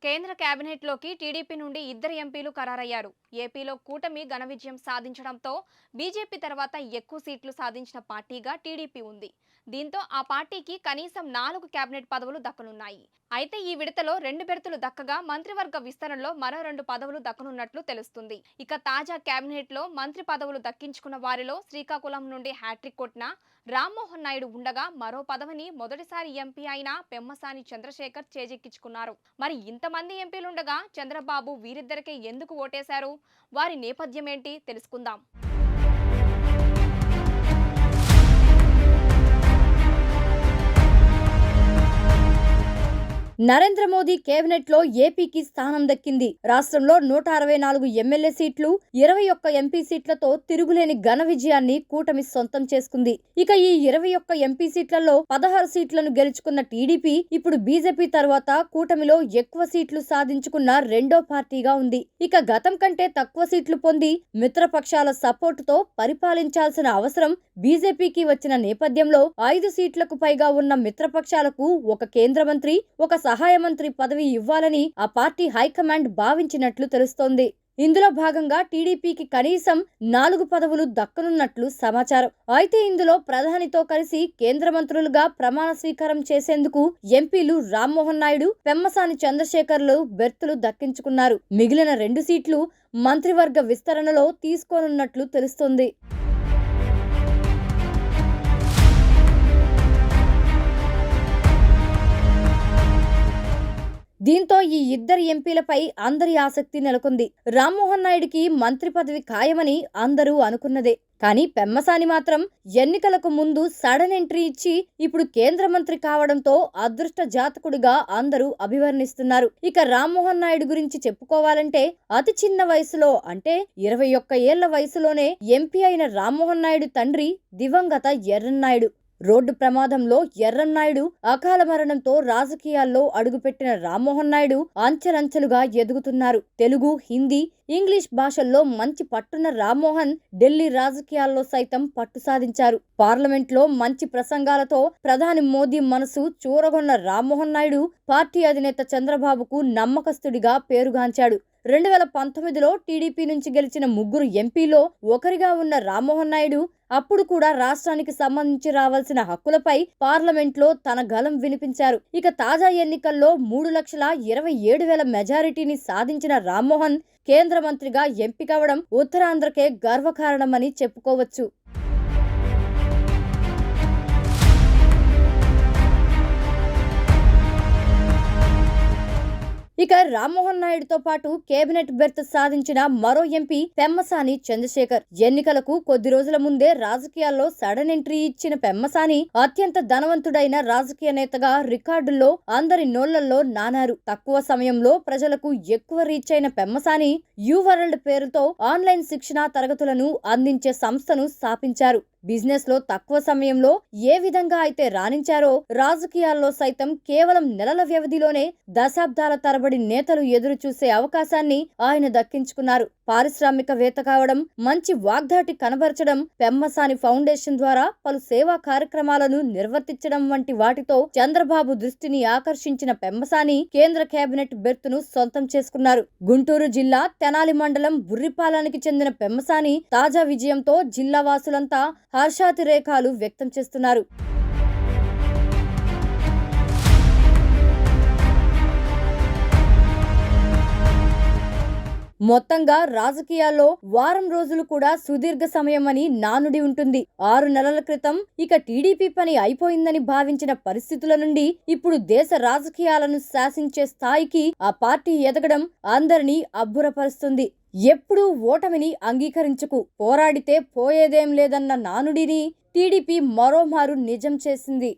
కేంద్ర కేబినెట్లోకి టీడీపీ నుండి ఇద్దరు ఎంపీలు ఖరారయ్యారు. ఏపీలో కూటమి ఘన విజయం సాధించడంతో బీజేపీ తర్వాత ఎక్కువ సీట్లు సాధించిన పార్టీగా టీడీపీ ఉంది. దీంతో ఆ పార్టీకి కనీసం 4 కేబినెట్ పదవులు దక్కనున్నాయి. అయితే ఈ విడతలో 2 బెర్తులు దక్కగా మంత్రివర్గ విస్తరణలో మరో 2 పదవులు దక్కనున్నట్లు తెలుస్తుంది. ఇక తాజా కేబినెట్లో మంత్రి పదవులు దక్కించుకున్న వారిలో శ్రీకాకుళం నుండి హ్యాట్రిక్ కొట్టిన రామ్మోహన్ నాయుడు ఉండగా, మరో పదవిని మొదటిసారి ఎంపీ అయిన పెమ్మసాని చంద్రశేఖర్ చేజిక్కించుకున్నారు. మరి ఇంతమంది ఎంపీలుండగా చంద్రబాబు వీరిద్దరికే ఎందుకు ఓటేశారు? వారి నేపథ్యం ఏంటి తెలుసుకుందాం. నరేంద్ర మోదీ కేబినెట్ లో ఏపీకి స్థానం దక్కింది. రాష్ట్రంలో 164 ఎమ్మెల్యే సీట్లు, 21 ఎంపీ సీట్లతో తిరుగులేని ఘన విజయాన్ని కూటమి సొంతం చేసుకుంది. ఇక ఈ 21 ఎంపీ సీట్లలో 16 సీట్లను గెలుచుకున్న టీడీపీ ఇప్పుడు బీజేపీ తర్వాత కూటమిలో ఎక్కువ సీట్లు సాధించుకున్న రెండో పార్టీగా ఉంది. ఇక గతం కంటే తక్కువ సీట్లు పొంది మిత్రపక్షాల సపోర్టుతో పరిపాలించాల్సిన అవసరం బీజేపీకి వచ్చిన నేపథ్యంలో 5 సీట్లకు పైగా ఉన్న మిత్రపక్షాలకు ఒక కేంద్ర మంత్రి, ఒక సహాయ మంత్రి పదవి ఇవ్వాలని ఆ పార్టీ హైకమాండ్ భావించినట్లు తెలుస్తోంది. ఇందులో భాగంగా టీడీపీకి కనీసం 4 పదవులు దక్కనున్నట్లు సమాచారం. అయితే ఇందులో ప్రధానితో కలిసి కేంద్ర మంత్రులుగా ప్రమాణ స్వీకారం చేసేందుకు ఎంపీలు రామ్మోహన్ నాయుడు, పెమ్మసాని చంద్రశేఖర్లు బెర్తులు దక్కించుకున్నారు. మిగిలిన 2 సీట్లు మంత్రివర్గ విస్తరణలో తీసుకోనున్నట్లు తెలుస్తోంది. దీంతో ఈ ఇద్దరు ఎంపీలపై అందరి ఆసక్తి నెలకొంది. రామ్మోహన్ నాయుడికి మంత్రి పదవి ఖాయమని అందరూ అనుకున్నదే. కానీ పెమ్మసాని మాత్రం ఎన్నికలకు ముందు సడన్ ఎంట్రీ ఇచ్చి ఇప్పుడు కేంద్ర మంత్రి కావడంతో అదృష్ట జాతకుడిగా అందరూ అభివర్ణిస్తున్నారు. ఇక రామ్మోహన్ నాయుడు గురించి చెప్పుకోవాలంటే అతి చిన్న వయసులో అంటే 21 ఏళ్ల వయసులోనే ఎంపీ అయిన రామ్మోహన్ నాయుడు తండ్రి దివంగత ఎర్రన్నాయుడు. రోడ్డు ప్రమాదంలో ఎర్రన్నాయుడు అకాల మరణంతో రాజకీయాల్లో అడుగుపెట్టిన రామ్మోహన్ నాయుడు అంచెలంచెలుగా ఎదుగుతున్నారు. తెలుగు, హిందీ, ఇంగ్లీష్ భాషల్లో మంచి పట్టున్న రామ్మోహన్ ఢిల్లీ రాజకీయాల్లో సైతం పట్టు సాధించారు. పార్లమెంట్లో మంచి ప్రసంగాలతో ప్రధాని మోదీ మనసు చూరగొన్న రామ్మోహన్ నాయుడు పార్టీ అధినేత చంద్రబాబుకు నమ్మకస్తుడిగా పేరుగాంచాడు. 2019లో టీడీపీ నుంచి గెలిచిన 3 ఎంపీలో ఒకరిగా ఉన్న రామ్మోహన్ నాయుడు అప్పుడు కూడా రాష్ట్రానికి సంబంధించి రావాల్సిన హక్కులపై పార్లమెంట్లో తన గళం వినిపించారు. ఇక తాజా ఎన్నికల్లో 3,27,000 మెజారిటీని సాధించిన రామ్మోహన్ కేంద్ర మంత్రిగా ఎంపికవడం ఉత్తరాంధ్రకే గర్వకారణమని చెప్పుకోవచ్చు. ఇక రామ్మోహన్ నాయుడుతో పాటు కేబినెట్ బెర్త్ సాధించిన మరో ఎంపీ పెమ్మసాని చంద్రశేఖర్. ఎన్నికలకు కొద్ది రోజుల ముందే రాజకీయాల్లో సడన్ ఎంట్రీ ఇచ్చిన పెమ్మసాని అత్యంత ధనవంతుడైన రాజకీయ నేతగా రికార్డుల్లో అందరి నోళ్లలో నానారు. తక్కువ సమయంలో ప్రజలకు ఎక్కువ రీచ్ అయిన పెమ్మసాని యూ వరల్డ్ పేరుతో ఆన్లైన్ శిక్షణా తరగతులను అందించే సంస్థను స్థాపించారు. బిజినెస్ లో తక్కువ సమయంలో ఏ విధంగా అయితే రాణించారో రాజకీయాల్లో సైతం కేవలం నెలల వ్యవధిలోనే దశాబ్దాల తరబడి నేతలు ఎదురు చూసే అవకాశాన్ని ఆయన దక్కించుకున్నారు. పారిశ్రామికవేత్త కావడం, మంచి వాగ్దాటి కనబరచడం, పెమ్మసాని ఫౌండేషన్ ద్వారా పలు సేవా కార్యక్రమాలను నిర్వర్తించడం వంటి వాటితో చంద్రబాబు దృష్టిని ఆకర్షించిన పెమ్మసాని కేంద్ర కేబినెట్ బెర్తును సొంతం చేసుకున్నారు. గుంటూరు జిల్లా తెనాలి మండలం బుర్రిపాలానికి చెందిన పెమ్మసాని తాజా విజయంతో జిల్లా వాసులంతా హర్షాతిరేకాలు వ్యక్తం చేస్తున్నారు. మొత్తంగా రాజకీయాల్లో వారం రోజులు కూడా సుదీర్ఘ సమయమని నానుడి ఉంటుంది. 6 నెలల క్రితం ఇక టీడీపీ పని అయిపోయిందని భావించిన పరిస్థితుల నుండి ఇప్పుడు దేశ రాజకీయాలను శాసించే స్థాయికి ఆ పార్టీ ఎదగడం అందరినీ అబ్బురపరుస్తుంది. ఎప్పుడూ ఓటమిని అంగీకరించుకు, పోరాడితే పోయేదేం లేదన్న నానుడిని టీడీపీ మరోమారు నిజం చేసింది.